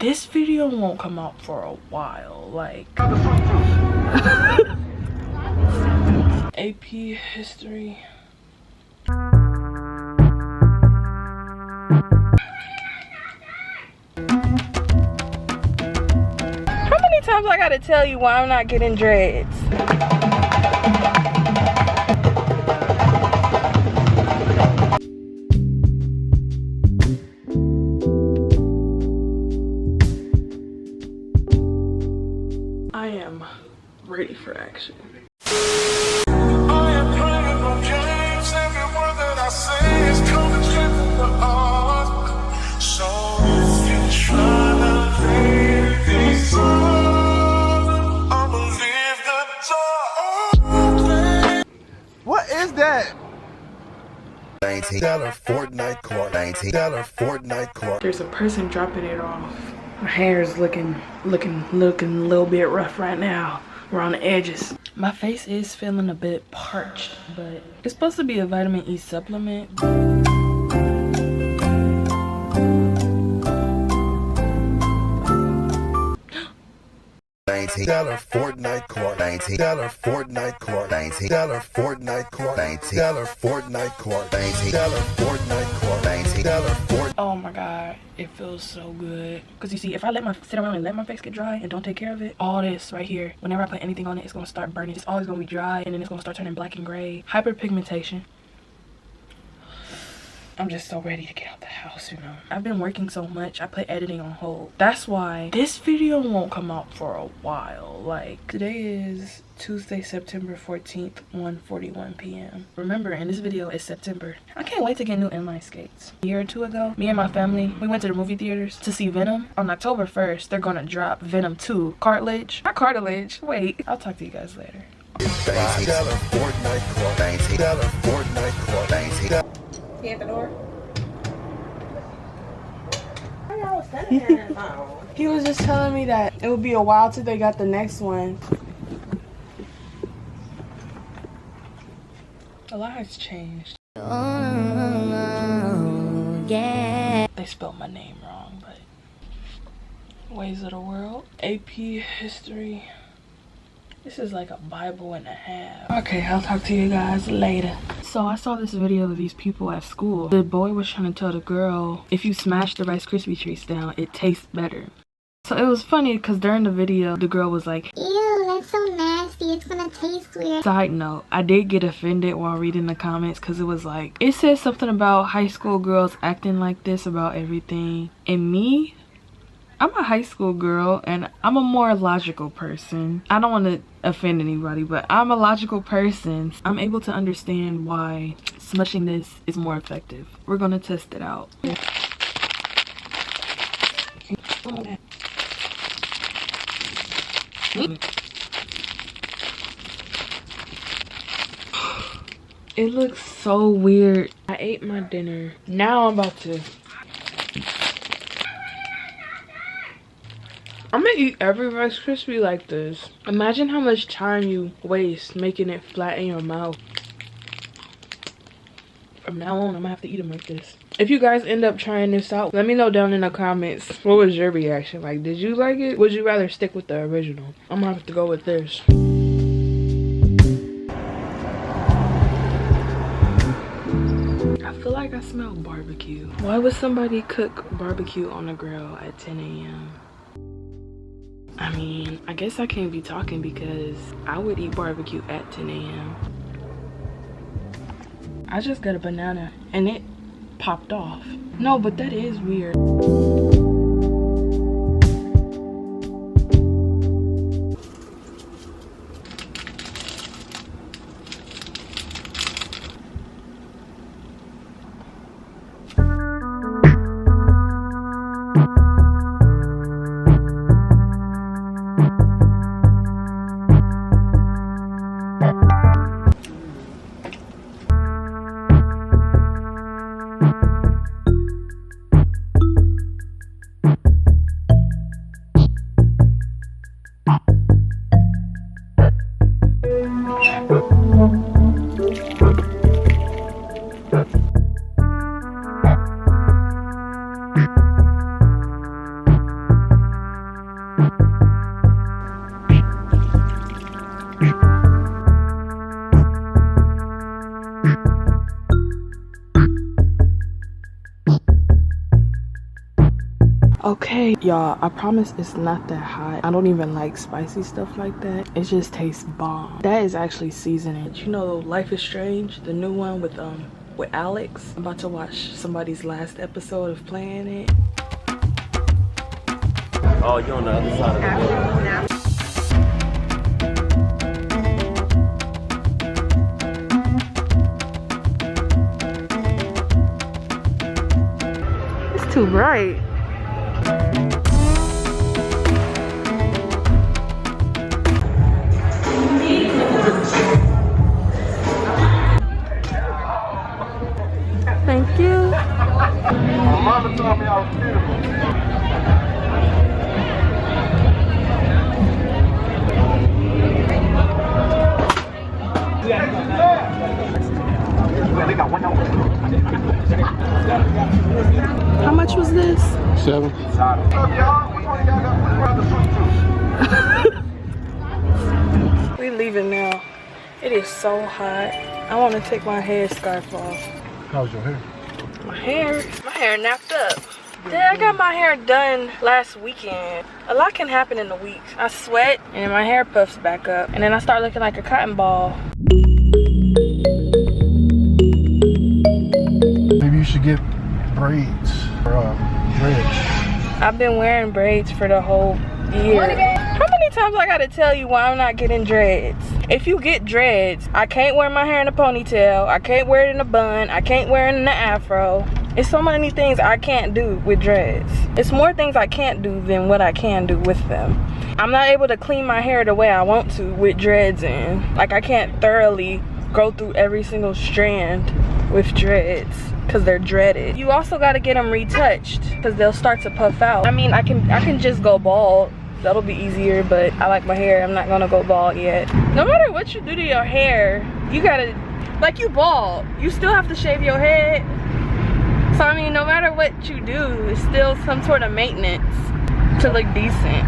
This video won't come out for a while, like AP history. How many times I gotta tell you why I'm not getting dreads? I am ready for action. What is that? $19 Fortnite court. $19 Fortnite court. There's a person dropping it off. My hair is looking a little bit rough right now around the edges. My face is feeling a bit parched, but it's supposed to be a vitamin E supplement. $19 Fortnite court. $19 Fortnite court. $19 Fortnite court. $19 Fortnite court. $19 Fortnite court. $19 Fortnite. Oh my god, it feels so good. Because you see, if I sit around and let my face get dry and don't take care of it, all this right here, whenever I put anything on it, it's going to start burning. It's always going to be dry, and then it's going to start turning black and gray. Hyperpigmentation. I'm just so ready to get out the house, you know. I've been working so much, I put editing on hold. That's why this video won't come out for a while. Like, today is Tuesday, September 14th, 1:41 p.m. Remember, in this video, it's September. I can't wait to get new inline skates. A year or two ago, me and my family, we went to the movie theaters to see Venom. On October 1st, they're gonna drop Venom 2. Cartilage. Not cartilage. Wait, I'll talk to you guys later. $19 Fortnite court. $19 Fortnite court. $19. He at the door? He was just telling me that it would be a while till they got the next one. A lot has changed. Oh, yeah. They spelled my name wrong, but ways of the world. AP history. This is like a Bible and a half. Okay, I'll talk to you guys later. So I saw this video of these people at school. The boy was trying to tell the girl, if you smash the Rice Krispie treats down, it tastes better. So it was funny because during the video, the girl was like, Ew, that's so nasty. It's gonna taste weird. Side note, I did get offended while reading the comments because it was like, it said something about high school girls acting like this about everything. And me, I'm a high school girl and I'm a more logical person. I don't want to offend anybody, but I'm a logical person. I'm able to understand why smushing this is more effective. We're gonna test it out. It looks so weird. I ate my dinner. Now I'm about to... I'm gonna eat every Rice Krispie like this. Imagine how much time you waste making it flat in your mouth. From now on, I'm gonna have to eat them like this. If you guys end up trying this out, let me know down in the comments. What was your reaction? Like, did you like it? Would you rather stick with the original? I'm gonna have to go with this. I feel like I smell barbecue. Why would somebody cook barbecue on the grill at 10 a.m.? I mean, I guess I can't be talking because I would eat barbecue at 10 a.m. I just got a banana and it popped off. No, but that is weird. okay. Y'all, I promise it's not that hot. I don't even like spicy stuff like that. It just tastes bomb. That is actually seasoning. You know Life is Strange, the new one with Alex? I'm about to watch somebody's last episode of playing it. Oh, you're on the other side of the building. Too bright. Thank you. Mama told me I was beautiful. How much was this? 7. We leaving now. It is so hot. I want to take my headscarf off. How's your hair? My hair napped up. Yeah, I got my hair done last weekend. A lot can happen in a week. I sweat and my hair puffs back up, and then I start looking like a cotton ball. Maybe you should get braids or dreads. I've been wearing braids for the whole year. How many times I gotta tell you why I'm not getting dreads? If you get dreads, I can't wear my hair in a ponytail. I can't wear it in a bun. I can't wear it in an afro. It's so many things I can't do with dreads. It's more things I can't do than what I can do with them. I'm not able to clean my hair the way I want to with dreads in. Like, I can't thoroughly go through every single strand with dreads because they're dreaded. You also got to get them retouched because they'll start to puff out. I mean, I can just go bald. That'll be easier, but I like my hair. I'm not gonna go bald yet. No matter what you do to your hair, you gotta, like, you bald, you still have to shave your head. So I mean, no matter what you do, it's still some sort of maintenance to look decent.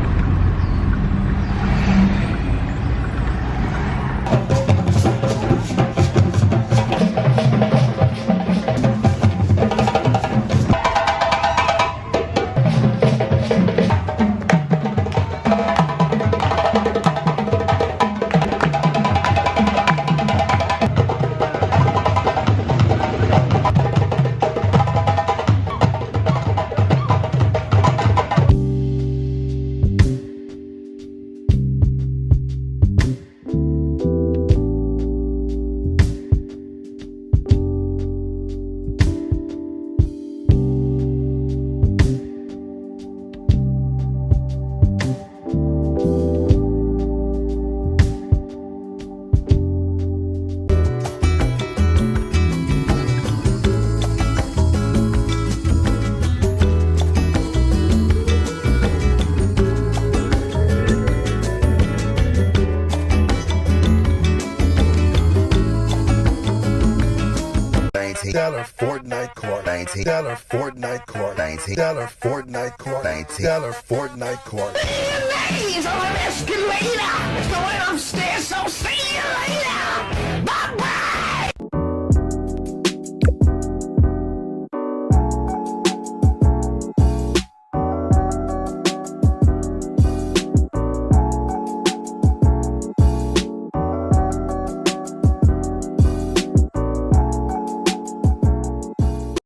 $19 Fortnite court, $19 Fortnite court, $19 Fortnite court, $19 Fortnite court. Ladies on an escalator, going upstairs, so see you later. Bye.